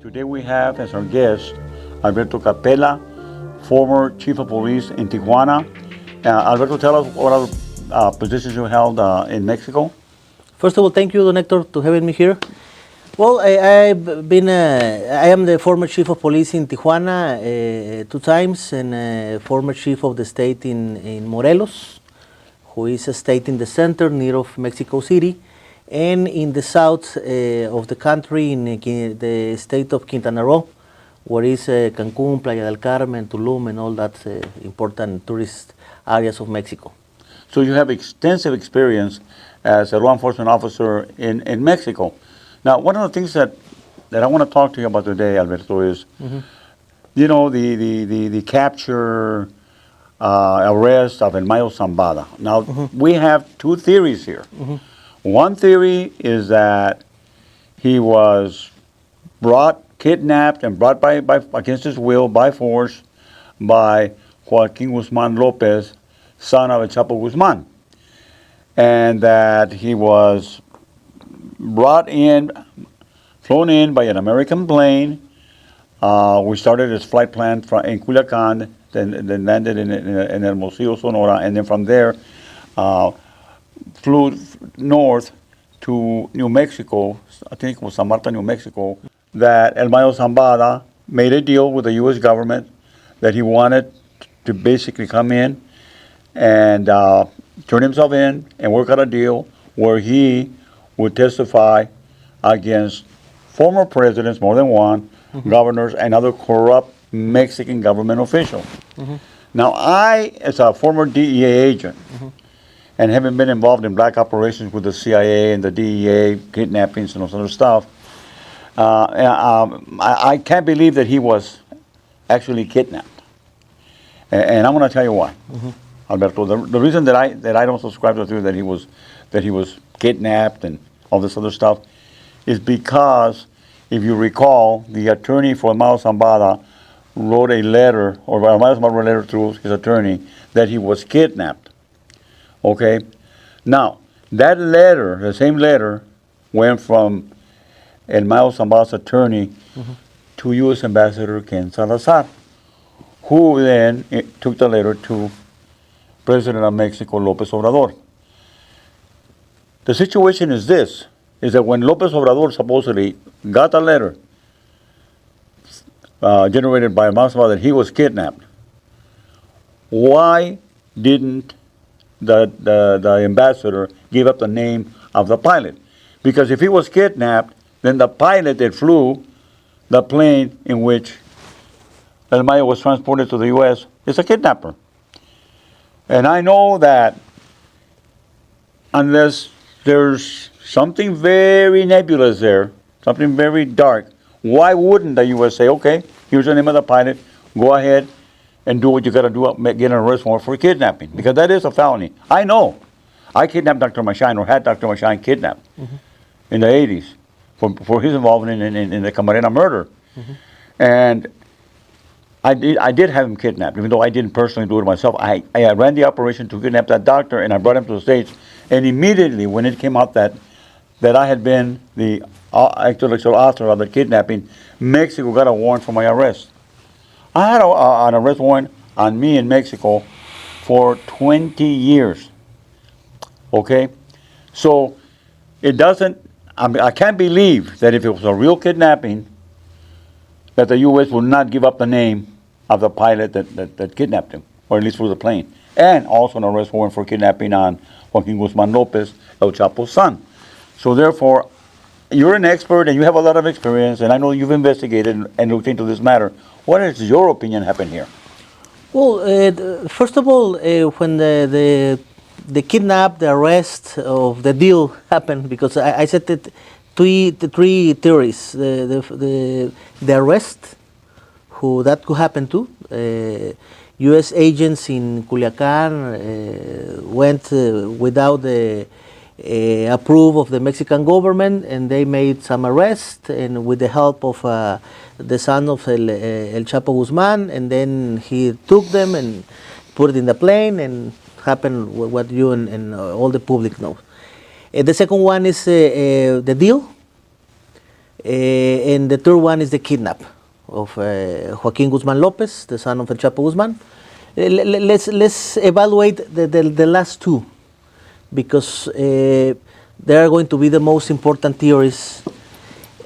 Today we have as our guest Alberto Capella, former chief of police in Tijuana. Alberto, tell us what other positions you held in Mexico. First of all, thank you, Don Hector, to having me here. Well, I am the former chief of police in Tijuana 2 times, and former chief of the state in Morelos, who is a state in the center near of Mexico City, and in the south of the country in the state of Quintana Roo, where is Cancun, Playa del Carmen, Tulum, and all that important tourist areas of Mexico. So you have extensive experience as a law enforcement officer in Mexico. Now, one of the things that I want to talk to you about today, Alberto, is, you know, the capture, arrest of El Mayo Zambada. Now, we have 2 theories here. One theory is that he was kidnapped and brought by against his will, by force, by Joaquin Guzman Lopez, son of El Chapo Guzman, and that he was flown in by an American plane. We started his flight plan in Culiacan, then landed in Hermosillo, Sonora, and then from there flew north to New Mexico. I think it was San Marta, New Mexico. That El Mayo Zambada made a deal with the U.S. government that he wanted to basically come in and turn himself in and work out a deal where he would testify against former presidents, more than one, governors, and other corrupt Mexican government officials. Now, I, as a former DEA agent, and having been involved in black operations with the CIA and the DEA, kidnappings and all sort of stuff, I can't believe that he was actually kidnapped. And I'm going to tell you why, Alberto. The reason that I don't subscribe to the theory that he was kidnapped and all this other stuff is because, if you recall, the attorney for Mayo Zambada wrote a letter, or Mayo Zambada wrote a letter through his attorney that he was kidnapped. Okay? Now, that letter, the same letter, went from El Mayo Zambada's attorney to U.S. Ambassador Ken Salazar, who then took the letter to President of Mexico, López Obrador. The situation is this, is that when López Obrador supposedly got a letter generated by Mayo Zambada that he was kidnapped, why didn't the ambassador give up the name of the pilot? Because if he was kidnapped, then the pilot that flew the plane in which El Mayo was transported to the U.S. is a kidnapper. And I know that unless there's something very nebulous there, something very dark, why wouldn't the U.S. say, okay, here's the name of the pilot, go ahead and do what you got to do, get an arrest warrant for kidnapping? Because that is a felony. I know. I kidnapped Dr. Mashine, or had Dr. Mashine kidnapped in the 80s for his involvement in the Camarena murder. And I did have him kidnapped, even though I didn't personally do it myself. I ran the operation to kidnap that doctor, and I brought him to the States. And immediately, when it came out that I had been the intellectual author of the kidnapping, Mexico got a warrant for my arrest. I had an arrest warrant on me in Mexico for 20 years. Okay? So it doesn't, I can't believe that if it was a real kidnapping, that the U.S. would not give up the name of the pilot that kidnapped him, or at least flew the plane. And also an arrest warrant for kidnapping on Joaquin Guzman Lopez, El Chapo's son. So therefore, you're an expert and you have a lot of experience, and I know you've investigated and looked into this matter. What is your opinion happened here? Well, first of all, when the kidnap, the arrest of the deal happened, because I said that three theories: the arrest, who that could happen to. U.S. agents in Culiacan went without the approval of the Mexican government, and they made some arrests, and with the help of the son of El Chapo Guzman, and then he took them and put it in the plane, and happened what you and all the public know. The second one is the deal. And the third one is the kidnap of Joaquin Guzman Lopez, the son of El Chapo Guzman. Let's evaluate the last two, because they are going to be the most important theories.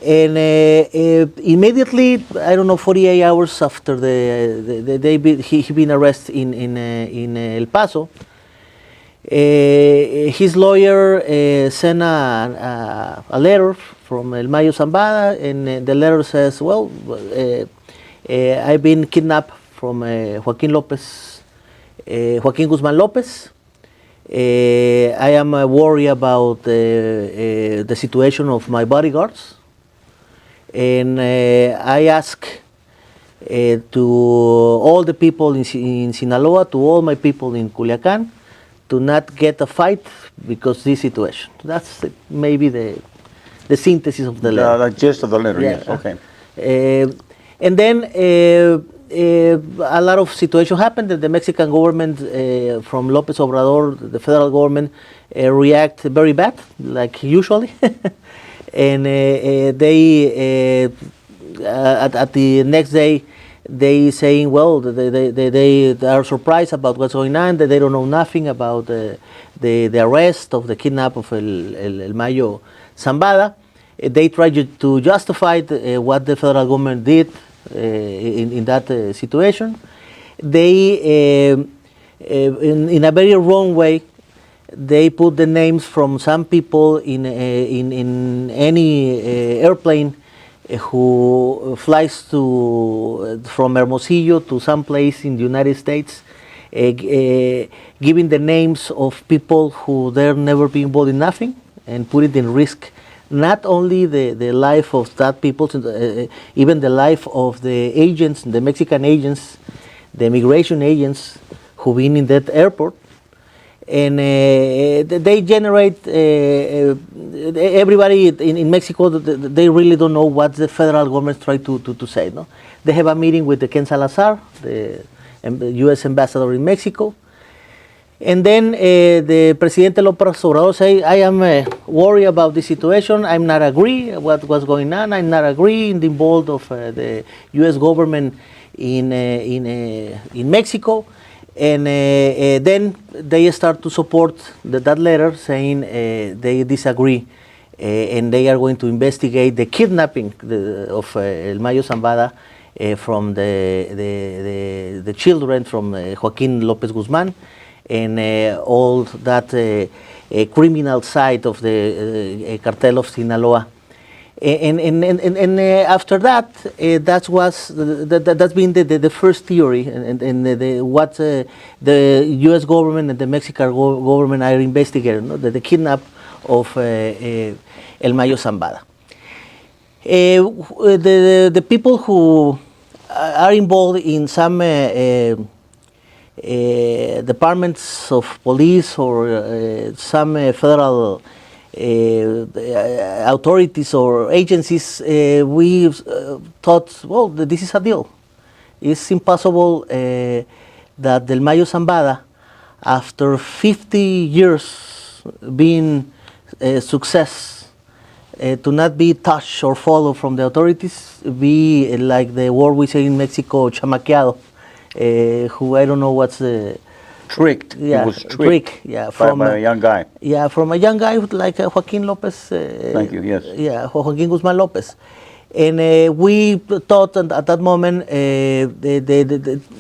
And immediately, I don't know, 48 hours after he been arrested in El Paso, his lawyer sent a letter from El Mayo Zambada, and the letter says, well, I've been kidnapped from Joaquin Guzman Lopez. I am worried about the situation of my bodyguards, and I ask to all the people in Sinaloa, to all my people in Culiacan, to not get a fight because this situation. That's maybe the synthesis of the letter. The gist of the letter, Yeah. yes, okay. And then a lot of situations happened that the Mexican government, from López Obrador, the federal government, react very bad, like usually. And they, at the next day, they saying, well, they are surprised about what's going on, that they don't know nothing about the arrest of the kidnap of El Mayo Zambada. They try to justify what the federal government did in that situation. They, in a very wrong way, they put the names from some people in any airplane who flies from Hermosillo to some place in the United States, giving the names of people who they're never been involved in nothing, and put it in risk not only the life of that people, even the life of the agents, the Mexican agents, the immigration agents who've been in that airport. And they generate, everybody in Mexico, they really don't know what the federal government try to say. No? They have a meeting with the Ken Salazar, the U.S. ambassador in Mexico. And then the Presidente López Obrador say, I am worried about the situation. I'm not agree what's going on. I'm not agree in the involvement of the U.S. government in Mexico. And then they start to support that letter, saying they disagree, and they are going to investigate the kidnapping of El Mayo Zambada from the children from Joaquin López Guzman, and all that criminal side of the cartel of Sinaloa. And after that, that's been the first theory, and what the U.S. government and the Mexican government are investigating, no? the kidnap of El Mayo Zambada. The people who are involved in some departments of police or some federal authorities or agencies, we thought, well, this is a deal. It's impossible that El Mayo Zambada, after 50 years being a success, to not be touched or followed from the authorities, be like the word we say in Mexico, chamaqueado, who I don't know what's the... Tricked. Yeah, He was tricked yeah, by a young guy. Yeah, from a young guy like Joaquin Lopez. Thank you, yes. Yeah, Joaquin Guzman Lopez. And we thought at that moment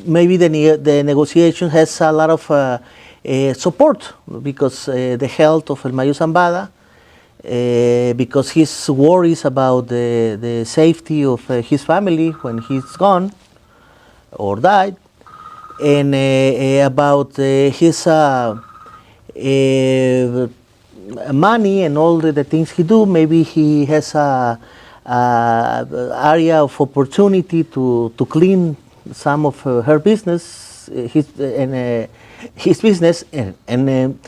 maybe the negotiation has a lot of support, because the health of El Mayo Zambada, because his worries about the safety of his family when he's gone or died, and about his money and all the things he do. Maybe he has a area of opportunity to clean some of her business, his business, and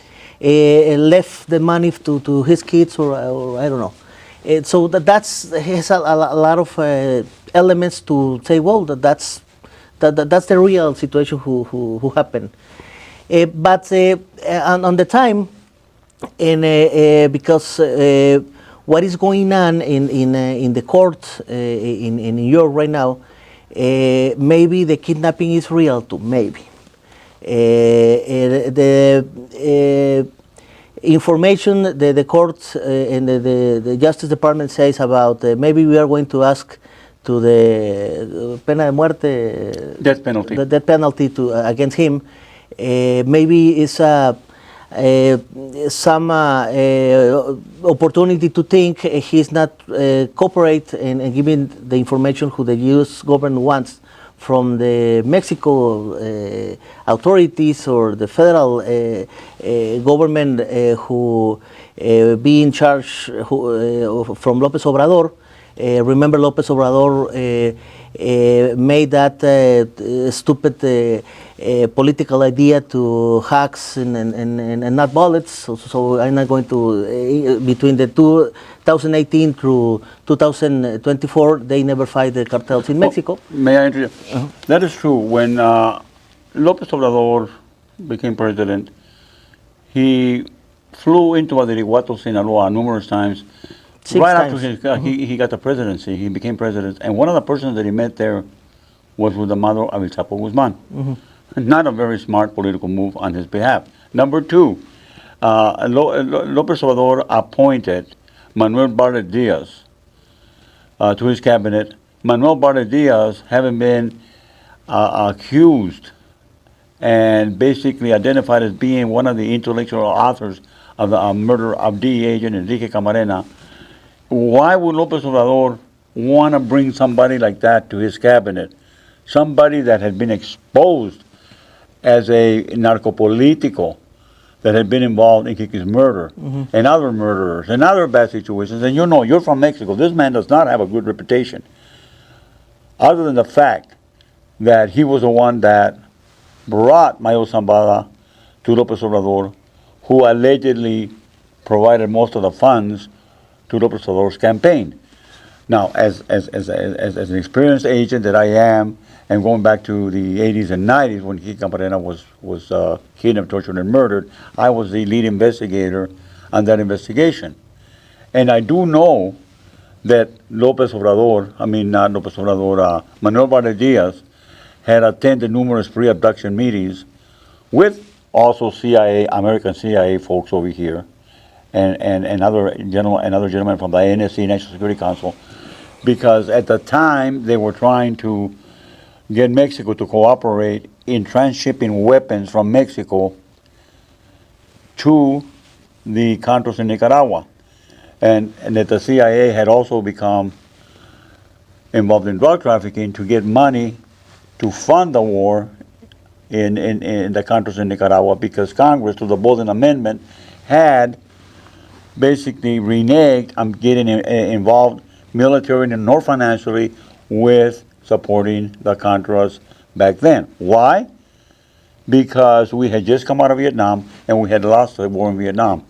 left the money to his kids, or I don't know. So that's has a lot of elements to say, well, that's the real situation who happened. But on the time, and because what is going on in the court in New York right now, maybe the kidnapping is real too, maybe. The information that the court and the Justice Department says about maybe we are going to ask to the pena de muerte, Death penalty. the death penalty to against him, maybe is some opportunity to think he's not cooperate and giving the information who the U.S. government wants from the Mexico authorities or the federal government who be in charge from López Obrador. Remember, López Obrador made that stupid political idea to hacks and not bullets. So I'm not going to, between the 2018 through 2024, they never fight the cartels in Mexico. May I interrupt? That is true. When López Obrador became president, he flew into Badiraguato, Sinaloa numerous times. Six right times. after he got the presidency, he became president. And one of the persons that he met there was with the mother of El Chapo Guzman. Not a very smart political move on his behalf. Number two, López Obrador appointed Manuel Barlet Diaz to his cabinet. Manuel Barlet Diaz, having been accused and basically identified as being one of the intellectual authors of the murder of DEA agent Enrique Camarena, why would López Obrador want to bring somebody like that to his cabinet? Somebody that had been exposed as a narcopolitico, that had been involved in Kiki's murder and other murderers and other bad situations. And you know, you're from Mexico. This man does not have a good reputation, other than the fact that he was the one that brought Mayo Zambada to López Obrador, who allegedly provided most of the funds to López Obrador's campaign. Now, as an experienced agent that I am, and going back to the 80s and 90s when Kiki Camarena was kidnapped, tortured, and murdered, I was the lead investigator on that investigation. And I do know that Manuel Barlet Diaz had attended numerous pre-abduction meetings with also CIA, American CIA folks over here, and other gentlemen from the NSC, National Security Council, because at the time they were trying to get Mexico to cooperate in transshipping weapons from Mexico to the Contras in Nicaragua, and that the CIA had also become involved in drug trafficking to get money to fund the war in the Contras in Nicaragua, because Congress, through the Bolden Amendment, had basically reneged on getting involved militarily nor financially with supporting the Contras back then. Why? Because we had just come out of Vietnam and we had lost the war in Vietnam.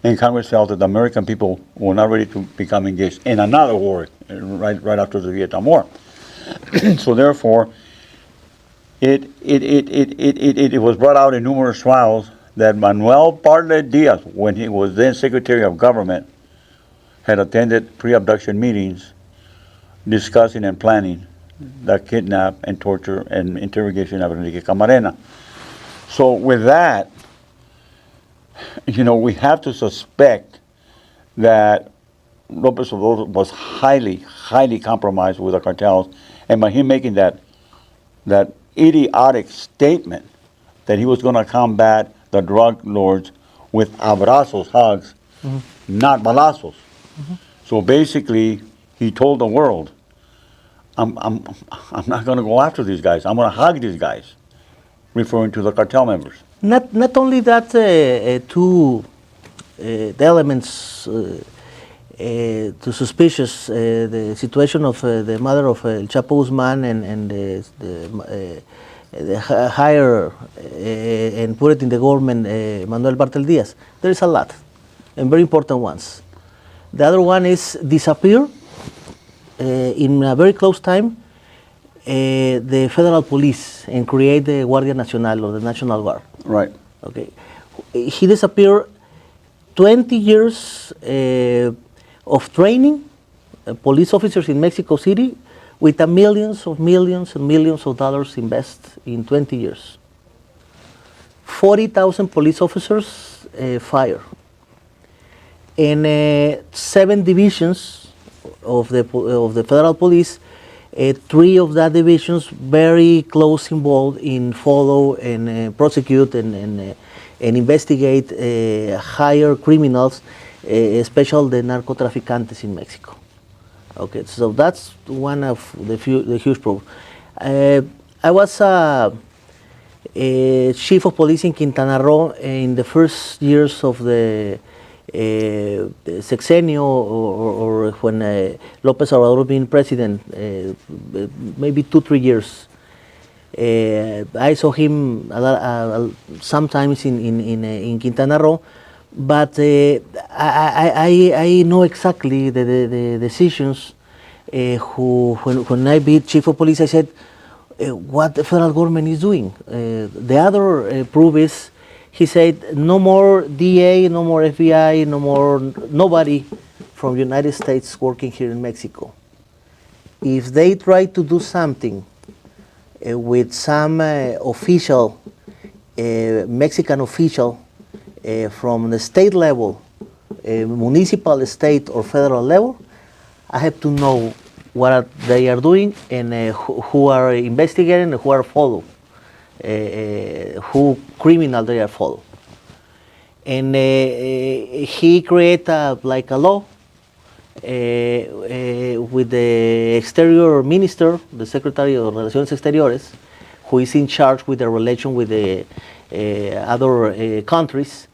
And Congress felt that the American people were not ready to become engaged in another war right after the Vietnam War. So therefore, it was brought out in numerous trials that Manuel Barlet Diaz, when he was then Secretary of Government, had attended pre-abduction meetings discussing and planning the kidnap and torture and interrogation of Enrique Camarena. So with that, you know, we have to suspect that López Obrador was highly, highly compromised with the cartels, and by him making that idiotic statement that he was going to combat the drug lords with abrazos, hugs, not balazos. So basically, he told the world, I'm not going to go after these guys. I'm going to hug these guys, referring to the cartel members. Not only that, two the elements to suspicious the situation of the mother of El Chapo Guzman and the hire and put it in the government, Manuel Bartel Diaz. There is a lot, and very important ones. The other one is disappear in a very close time the federal police and create the Guardia Nacional or the National Guard. Right. Okay, he disappeared 20 years of training police officers in Mexico City with millions and millions of dollars invest in 20 years. 40,000 police officers fired. And 7 divisions of the federal police, 3 of that divisions very close involved in follow and prosecute and investigate higher criminals, especially the narcotraficantes in Mexico. Okay, so that's one of the huge problems. I was chief of police in Quintana Roo in the first years of the sexenio, or when López Obrador being president, maybe 2-3 years. I saw him sometimes in Quintana Roo, but I know exactly the decisions. When I be chief of police, I said, what the federal government is doing. The other proof is, he said, no more DA, no more FBI, nobody from the United States working here in Mexico. If they try to do something with some official, Mexican official from the state level, municipal, state, or federal level, I have to know what they are doing and who are investigating and who are following. Who criminal they are follow. And he created like a law with the exterior minister, the Secretary of Relaciones Exteriores, who is in charge with the relation with the other countries.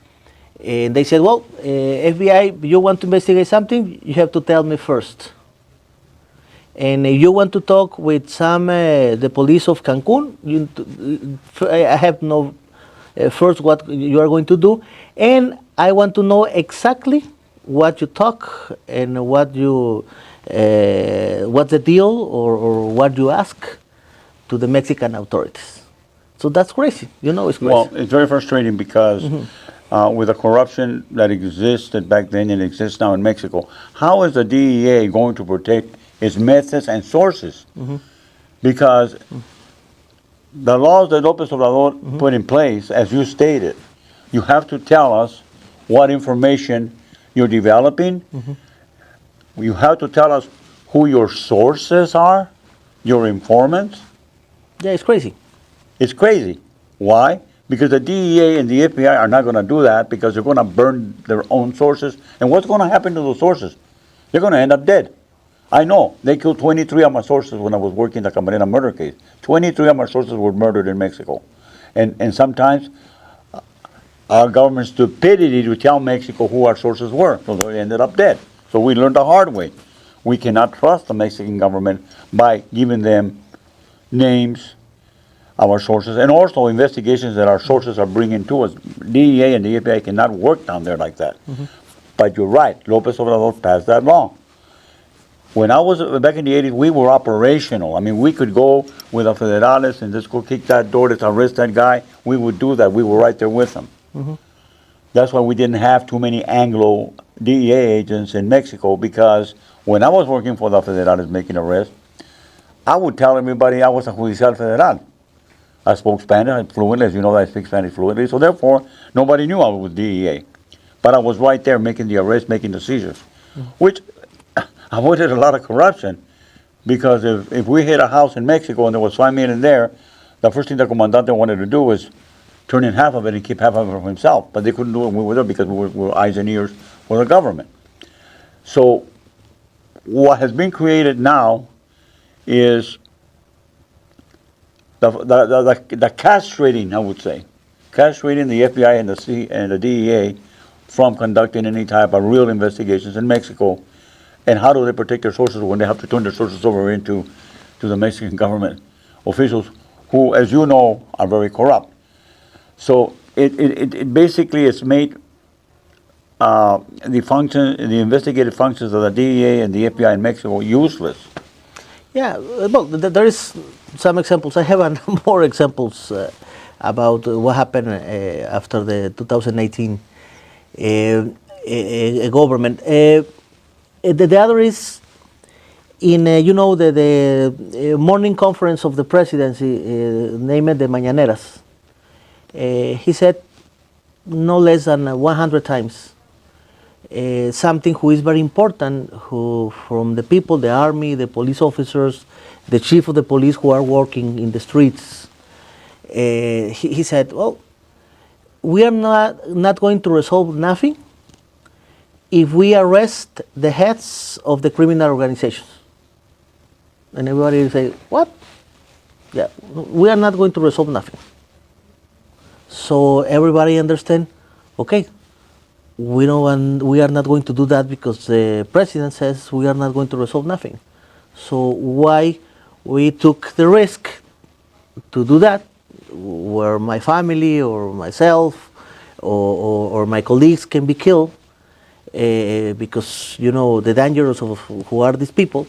And they said, well, FBI, you want to investigate something, you have to tell me first. And you want to talk with some the police of Cancun, I have no first what you are going to do, and I want to know exactly what you talk and what you what's the deal, or what you ask to the Mexican authorities. So that's crazy, it's crazy. Well, it's very frustrating because with the corruption that existed back then and exists now in Mexico, how is the DEA going to protect its methods and sources? Because the laws that López Obrador put in place, as you stated, you have to tell us what information you're developing. You have to tell us who your sources are, your informants. Yeah, it's crazy. It's crazy. Why? Because the DEA and the FBI are not going to do that, because they're going to burn their own sources. And what's going to happen to those sources? They're going to end up dead. I know. They killed 23 of my sources when I was working the Camarena murder case. 23 of my sources were murdered in Mexico. And sometimes our government's stupidity to tell Mexico who our sources were, so they ended up dead. So we learned the hard way. We cannot trust the Mexican government by giving them names of our sources, and also investigations that our sources are bringing to us. DEA and the FBI cannot work down there like that. But you're right, López Obrador passed that law. When I was back in the 80s, we were operational. I mean, we could go with the federales and just go kick that door, let's arrest that guy. We would do that. We were right there with them. That's why we didn't have too many Anglo DEA agents in Mexico, because when I was working for the federales making arrests, I would tell everybody I was a judicial federal. I spoke Spanish fluently, as you know, I speak Spanish fluently, so therefore nobody knew I was with DEA. But I was right there making the arrests, making the seizures, which avoided a lot of corruption, because if we hit a house in Mexico and there was 5 million there, the first thing the comandante wanted to do was turn in half of it and keep half of it for himself. But they couldn't do it when we were there, because we were eyes and ears for the government. So what has been created now is the castrating, I would say, castrating the FBI and the DEA from conducting any type of real investigations in Mexico. And how do they protect their sources when they have to turn their sources over into the Mexican government officials, who, as you know, are very corrupt? So it basically has made the investigative functions of the DEA and the FBI in Mexico useless. Yeah, well, there is some examples. I have more examples about what happened after the 2018 government. The other is in the morning conference of the presidency, named the Mañaneras. He said no less than 100 times something who is very important, who from the people, the army, the police officers, the chief of the police who are working in the streets. He said, well, we are not going to resolve nothing if we arrest the heads of the criminal organizations. And everybody say, what? Yeah, we are not going to resolve nothing. So everybody understand, okay, we are not going to do that because the president says we are not going to resolve nothing. So why we took the risk to do that, where my family or myself or my colleagues can be killed, because the dangers of who are these people,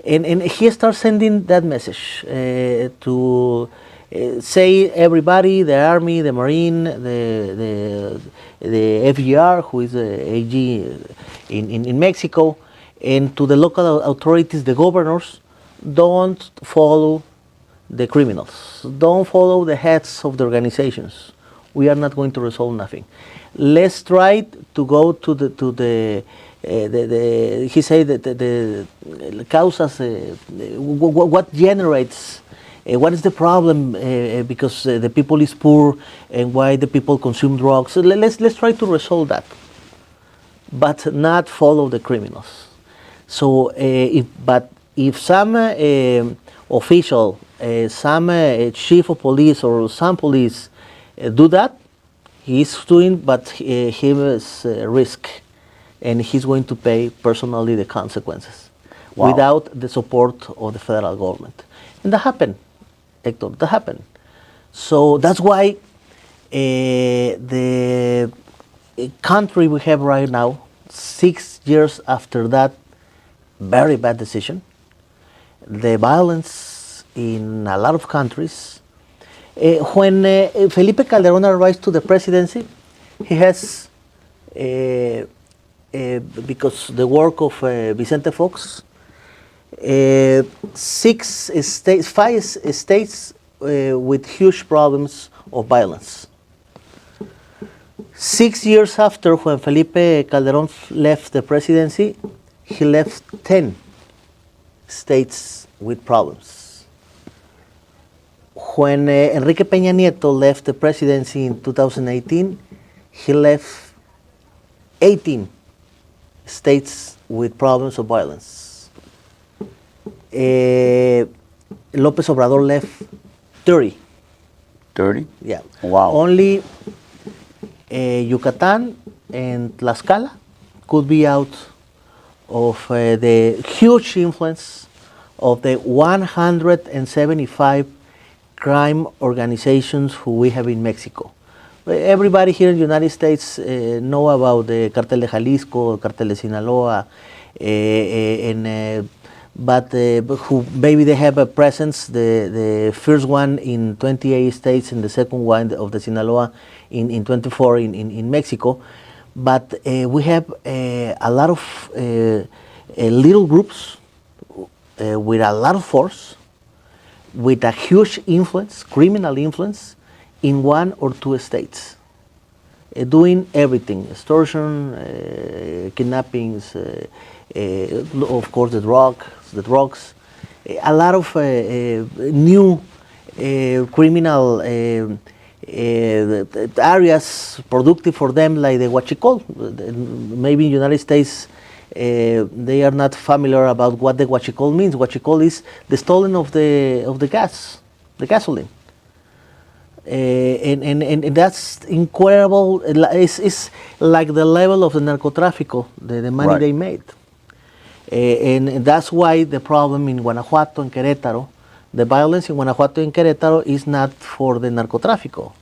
and he starts sending that message to say everybody, the army, the marine, the FGR, who is the AG in Mexico, and to the local authorities, the governors, don't follow the criminals, don't follow the heads of the organizations. We are not going to resolve nothing. Let's try to go to the he said that the causas, what generates, what is the problem, because the people is poor and why the people consume drugs. So let's try to resolve that, but not follow the criminals. So if some official, some chief of police or some police do that, he's doing, but he has risk, and he's going to pay personally the consequences. Wow. Without the support of the federal government. And that happened, Hector, that happened. So that's why the country we have right now, 6 years after that very bad decision, the violence in a lot of countries. When Felipe Calderón arrives to the presidency, he has, because the work of Vicente Fox, 5 states with huge problems of violence. 6 years after, when Felipe Calderón left the presidency, he left 10 states with problems. When Enrique Peña Nieto left the presidency in 2018, he left 18 states with problems of violence. López Obrador left 30. 30? Yeah. Wow. Only Yucatan and Tlaxcala could be out of the huge influence of the 175 crime organizations who we have in Mexico. Everybody here in the United States know about the Cartel de Jalisco, Cartel de Sinaloa, but who maybe they have a presence, the first one in 28 states and the second one of the Sinaloa in 24 in Mexico. But we have a lot of little groups with a lot of force, with a huge influence, criminal influence, in 1 or 2 states, doing everything: extortion, kidnappings, of course the drugs, a lot of new criminal areas productive for them, like the huachicol. Maybe in the United States they are not familiar about what the huachicol means. Huachicol is the stolen of the gas, the gasoline, and that's incredible. It's like the level of the narcotráfico, the money Right. they made, and that's why the problem in Guanajuato and Querétaro, the violence in Guanajuato and Querétaro is not for the narcotráfico,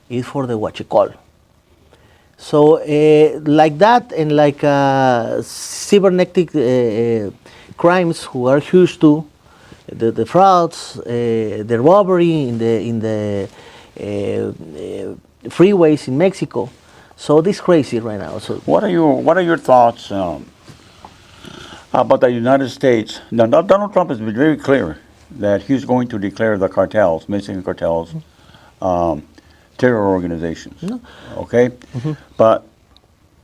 it's for the huachicol. So like that, and like cybernetic crimes, who are huge too, the frauds, the robbery in the freeways in Mexico. So this is crazy right now. So What are your thoughts How about the United States? Now, Donald Trump has been very clear that he's going to declare the cartels, Mexican cartels, um, terror organizations. No. Okay? But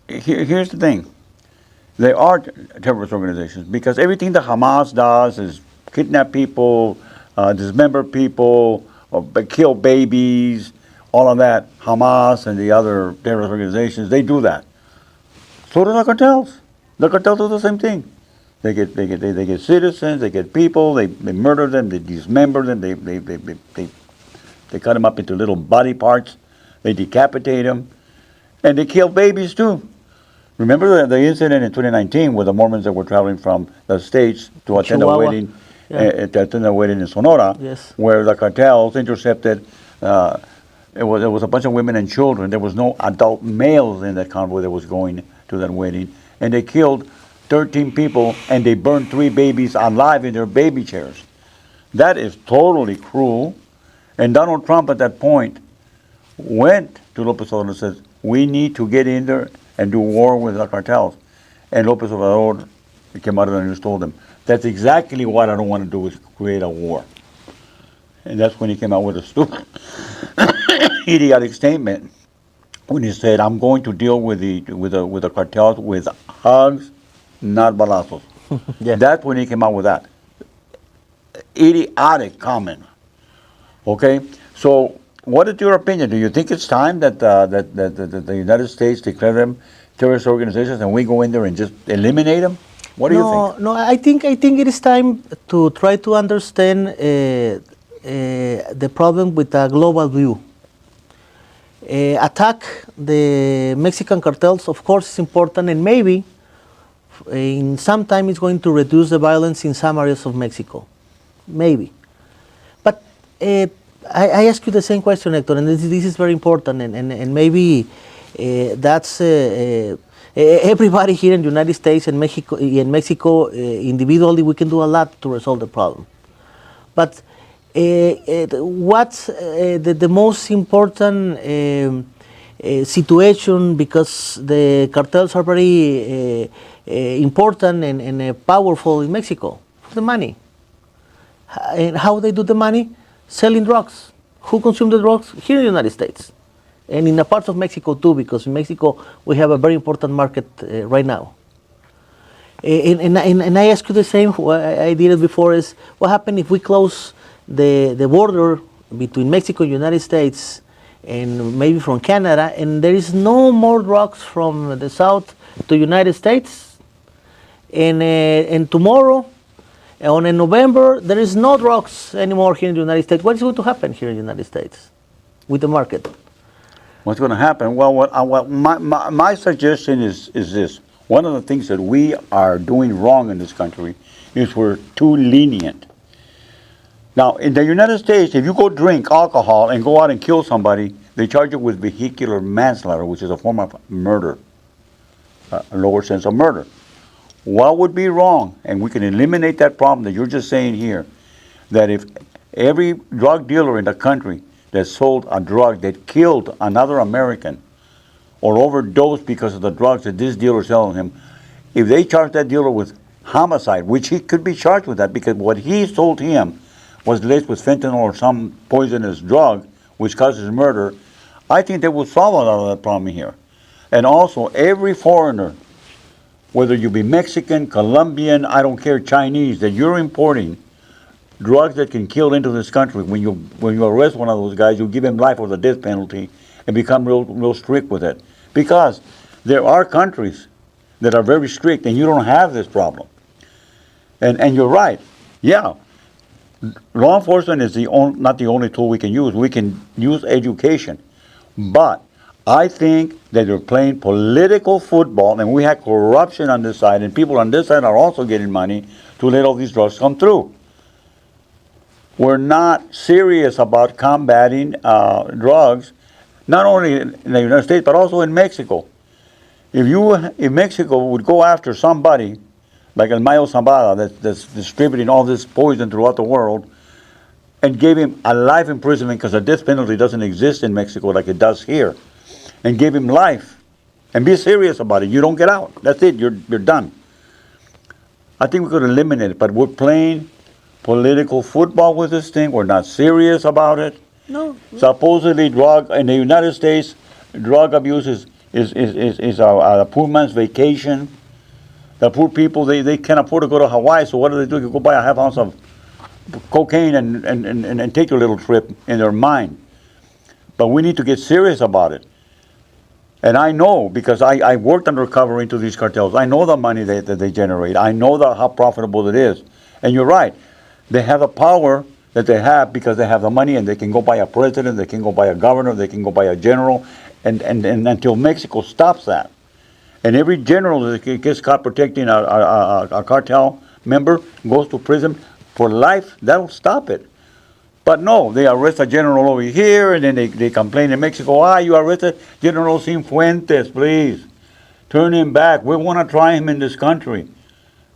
here's the thing. They are terrorist organizations because everything that Hamas does is kidnap people, dismember people, or kill babies, all of that. Hamas and the other terrorist organizations, they do that. So do the cartels. The cartels do the same thing. They get citizens, they get people, they murder them, they dismember them, they cut them up into little body parts, they decapitate them, and they kill babies too. Remember the incident in 2019 with the Mormons that were traveling from the States to attend a Chihuahua. wedding, Yeah. to attend a wedding in Sonora, Yes. where the cartels intercepted. It was a bunch of women and children. There was no adult males in that convoy that was going to that wedding, and they killed 13 people and they burned 3 babies alive in their baby chairs. That is totally cruel. And Donald Trump at that point went to Lopez Obrador and says, we need to get in there and do war with the cartels. And Lopez Obrador came out of the news and told him, that's exactly what I don't want to do, is create a war. And that's when he came out with a stupid, idiotic statement when he said, I'm going to deal with the cartels with hugs, not balazos. Yeah. That's when he came out with that idiotic comment. Okay, so what is your opinion? Do you think it's time that the United States declare them terrorist organizations and we go in there and just eliminate them? What do you think? No, I think it is time to try to understand the problem with a global view. Attack the Mexican cartels, of course, is important, and maybe in some time it's going to reduce the violence in some areas of Mexico. Maybe. But I ask you the same question, Hector, and this is very important, and maybe that's everybody here in the United States and Mexico, individually, we can do a lot to resolve the problem. But what's the most important situation, because the cartels are very important and powerful in Mexico? The money. And how they do the money? Selling drugs. Who consume the drugs? Here in the United States. And in a part of Mexico too, because in Mexico we have a very important market right now. And I ask you the same, I did it before, is what happens if we close the border between Mexico and the United States and maybe from Canada, and there is no more drugs from the south to the United States, and tomorrow, on in November, there is no drugs anymore here in the United States. What is going to happen here in the United States with the market? What's going to happen? Well, my suggestion is this. One of the things that we are doing wrong in this country is we're too lenient. Now, in the United States, if you go drink alcohol and go out and kill somebody, they charge you with vehicular manslaughter, which is a form of murder, a lower sense of murder. What would be wrong? And we can eliminate that problem that you're just saying here, that if every drug dealer in the country that sold a drug that killed another American or overdosed because of the drugs that this dealer is selling him, if they charge that dealer with homicide, which he could be charged with that because what he sold him was laced with fentanyl or some poisonous drug which causes murder, I think they will solve a lot of that problem here. And also, every foreigner, whether you be Mexican, Colombian, I don't care, Chinese, that you're importing drugs that can kill into this country, when you arrest one of those guys, you give him life or the death penalty and become real strict with it. Because there are countries that are very strict and you don't have this problem. And you're right. Yeah, law enforcement is not the only tool we can use. We can use education. But I think that they're playing political football, and we have corruption on this side, and people on this side are also getting money to let all these drugs come through. We're not serious about combating drugs, not only in the United States, but also in Mexico. If Mexico would go after somebody like El Mayo Zambada that's distributing all this poison throughout the world, and gave him a life imprisonment because the death penalty doesn't exist in Mexico like it does here, and gave him life, and be serious about it, you don't get out. That's it, you're done. I think we could eliminate it, but we're playing political football with this thing. We're not serious about it. No. Supposedly, drug in the United States, drug abuse is a poor man's vacation. The poor people, they can't afford to go to Hawaii, so what do? You go buy a half ounce of cocaine and take a little trip in their mind. But we need to get serious about it. And I know, because I worked undercover into these cartels, I know the money that they generate. I know how profitable it is. And you're right. They have the power that they have because they have the money, and they can go buy a president, they can go buy a governor, they can go buy a general, and until Mexico stops that. And every general that gets caught protecting a cartel member goes to prison for life. That'll stop it. But no, they arrest a general over here, and then they complain in Mexico, you arrested General Cifuentes, please. Turn him back. We want to try him in this country.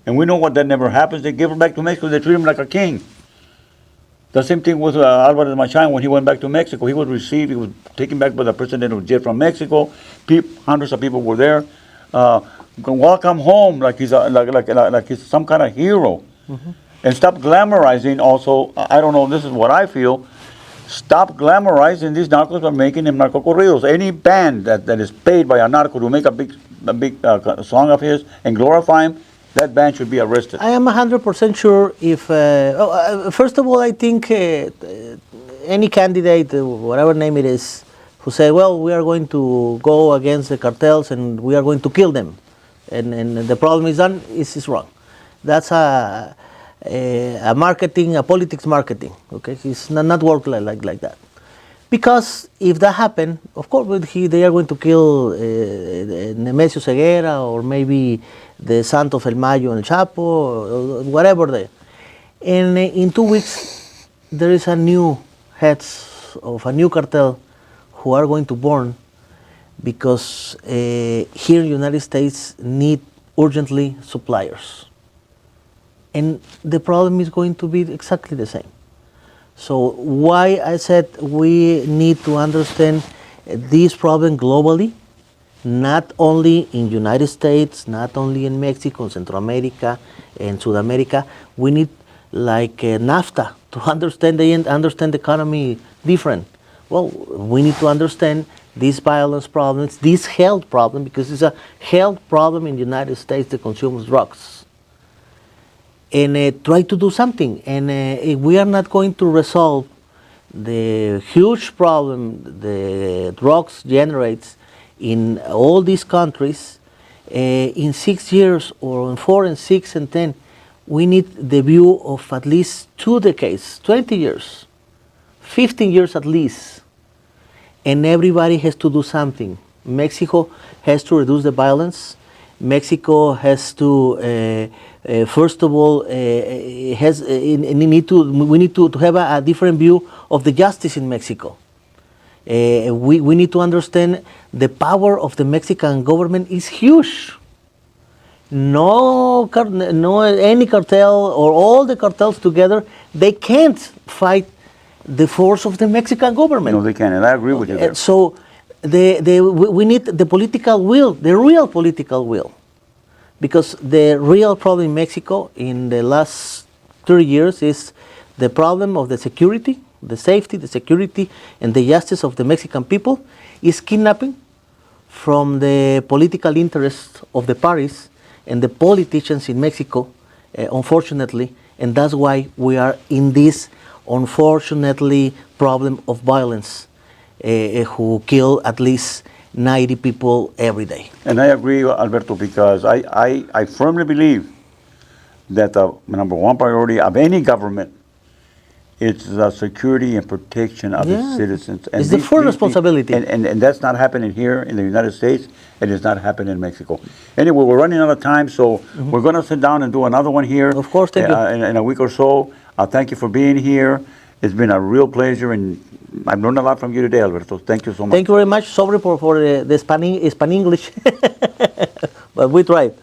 And we know what that never happens. They give him back to Mexico. They treat him like a king. The same thing with Alvarez Machan when he went back to Mexico. He was taken back by the president of jail from Mexico. Hundreds of people were there. Welcome home like he's some kind of hero. Mm-hmm. And stop glamorizing also. I don't know, this is what I feel. Stop glamorizing these narcos by making them narco corridos. Any band that is paid by a narco to make a big song of his and glorify him, that band should be arrested. I am 100% sure if, first of all, I think any candidate, whatever name it is, who say, well, we are going to go against the cartels and we are going to kill them, and the problem is done, is wrong. That's a marketing, a politics marketing, okay? It's not work like that. Because if that happened, of course, they are going to kill Nemesio Ceguera, or maybe the Santos El Mayo and Chapo, or whatever they. And in 2 weeks, there is a new heads of a new cartel who are going to born, because here in the United States need urgently suppliers. And the problem is going to be exactly the same. So why I said we need to understand this problem globally, not only in United States, not only in Mexico, Central America, and South America. We need like NAFTA to understand the economy different. Well, we need to understand these violence problems, this health problem, because it's a health problem in the United States that consumes drugs. And try to do something. And if we are not going to resolve the huge problem the drugs generates in all these countries, in 6 years, or in 4 and 6 and 10, we need the view of at least 2 decades, 20 years, 15 years at least. And everybody has to do something. Mexico has to reduce the violence. Mexico has to, first of all, we need to have a different view of the justice in Mexico. We need to understand the power of the Mexican government is huge. No, any cartel or all the cartels together, they can't fight the force of the Mexican government. No, they can't, and I agree with you there. So we need the political will, the real political will. Because the real problem in Mexico in the last 30 years is the problem of the security, the safety, the security, and the justice of the Mexican people is kidnapping from the political interests of the parties and the politicians in Mexico, unfortunately, and that's why we are in this, unfortunately, problem of violence, who kill at least 90 people every day. And I agree, Alberto, because I firmly believe that the number one priority of any government is the security and protection of its citizens. And it's the full responsibility. And that's not happening here in the United States, and it's not happening in Mexico. Anyway, we're running out of time, so we're going to sit down and do another one here. Of course, thank you. In a week or so. Thank you for being here. It's been a real pleasure, and I've learned a lot from you today, Alberto. Thank you so much. Thank you very much. Sorry for the Spanish English, but we tried.